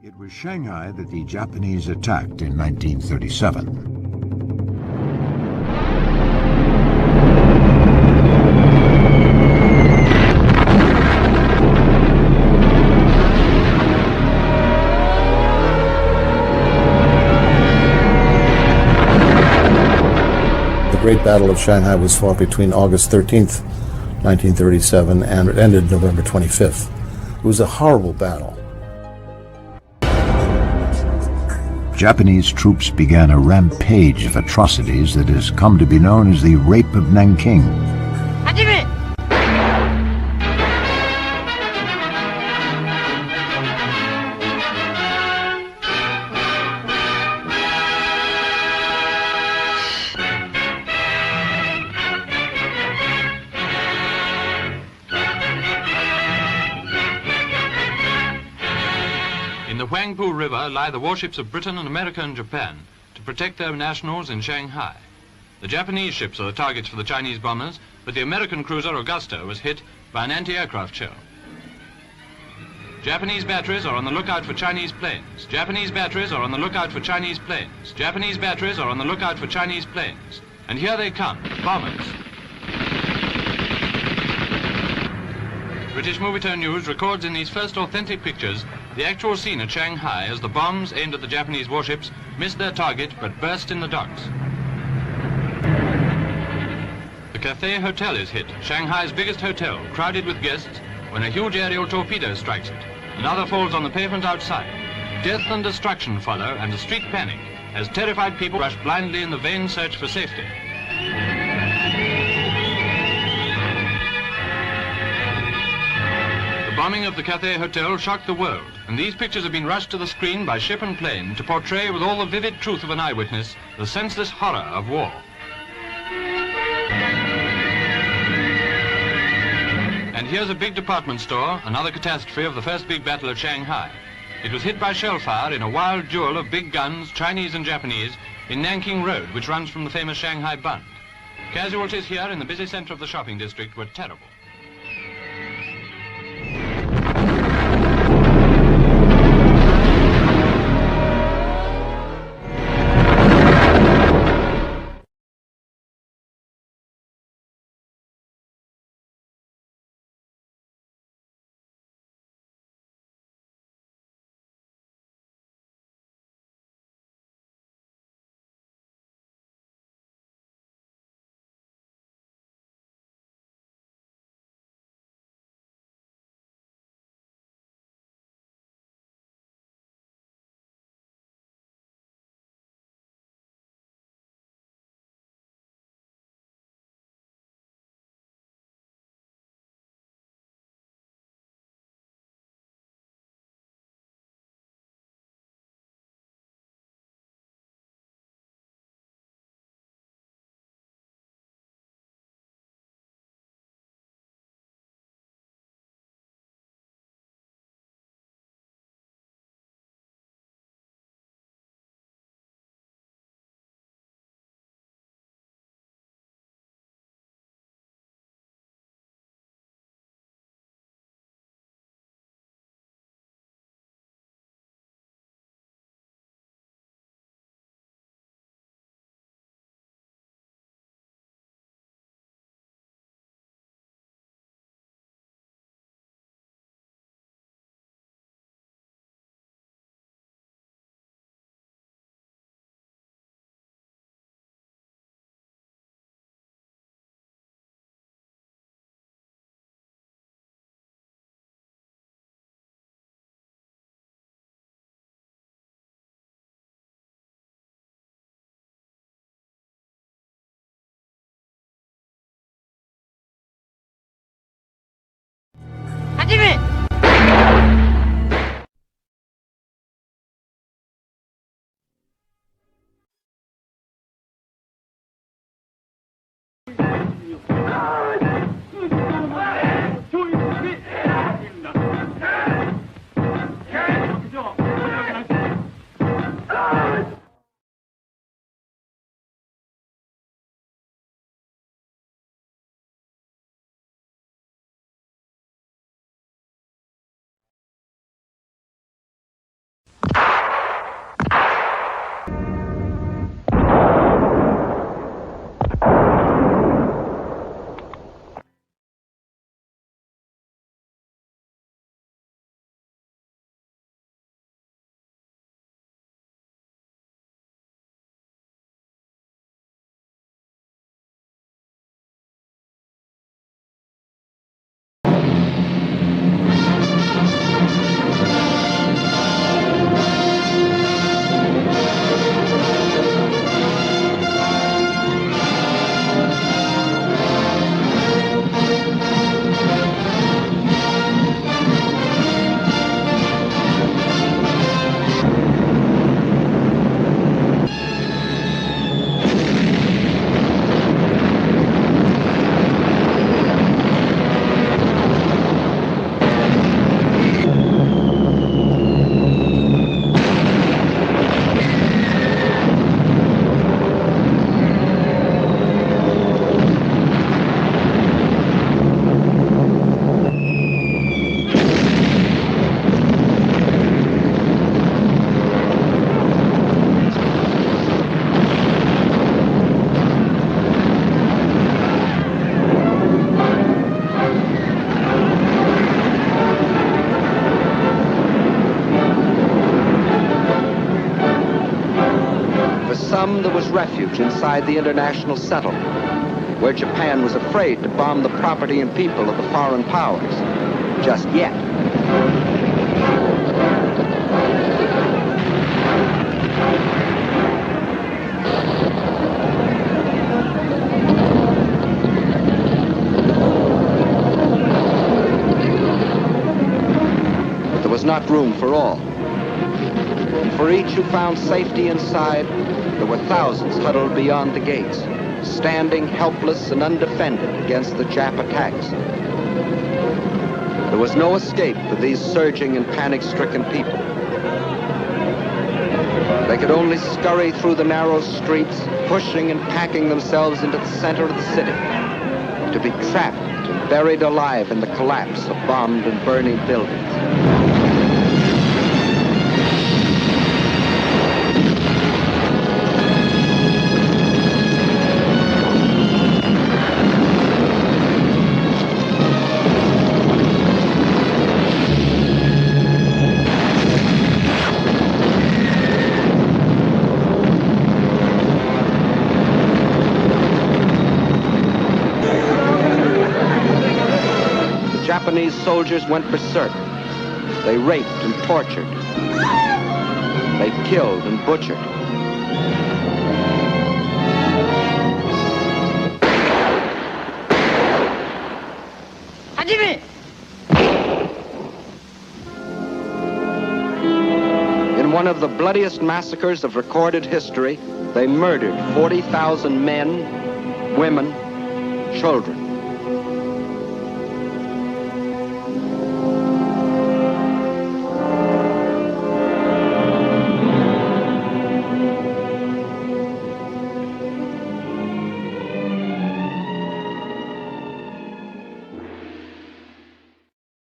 It was Shanghai that the Japanese attacked in 1937. The Great Battle of Shanghai was fought between August 13th, 1937, and it ended November 25th. It was a horrible battle. Japanese troops began a rampage of atrocities that has come to be known as the Rape of Nanking. In the Huangpu River lie the warships of Britain and America and Japan to protect their nationals in Shanghai. The Japanese ships are the targets for the Chinese bombers, but the American cruiser Augusta was hit by an anti-aircraft shell. Japanese batteries are on the lookout for Chinese planes. Japanese batteries are on the lookout for Chinese planes. Japanese batteries are on the lookout for Chinese planes. And here they come, bombers. British Movietone News records in these first authentic pictures the actual scene at Shanghai as the bombs aimed at the Japanese warships missed their target but burst in the docks. The Cathay Hotel is hit, Shanghai's biggest hotel, crowded with guests, when a huge aerial torpedo strikes it. Another falls on the pavement outside. Death and destruction follow, and a street panic as terrified people rush blindly in the vain search for safety. The bombing of the Cathay Hotel shocked the world, and these pictures have been rushed to the screen by ship and plane to portray with all the vivid truth of an eyewitness the senseless horror of war. And here's a big department store, another catastrophe of the first big battle at Shanghai. It was hit by shell fire in a wild duel of big guns, Chinese and Japanese, in Nanking Road, which runs from the famous Shanghai Bund. Casualties here in the busy center of the shopping district were terrible. some, there was refuge inside the international settlement, where Japan was afraid to bomb the property and people of the foreign powers. Just yet. But there was not room for all. And for each who found safety inside, there were thousands huddled beyond the gates, standing helpless and undefended against the Jap attacks. There was no escape for these surging and panic-stricken people. They could only scurry through the narrow streets, pushing and packing themselves into the center of the city, to be trapped and buried alive in the collapse of bombed and burning buildings. Japanese soldiers went berserk. They raped and tortured. They killed and butchered. In one of the bloodiest massacres of recorded history, they murdered 40,000 men, women, children.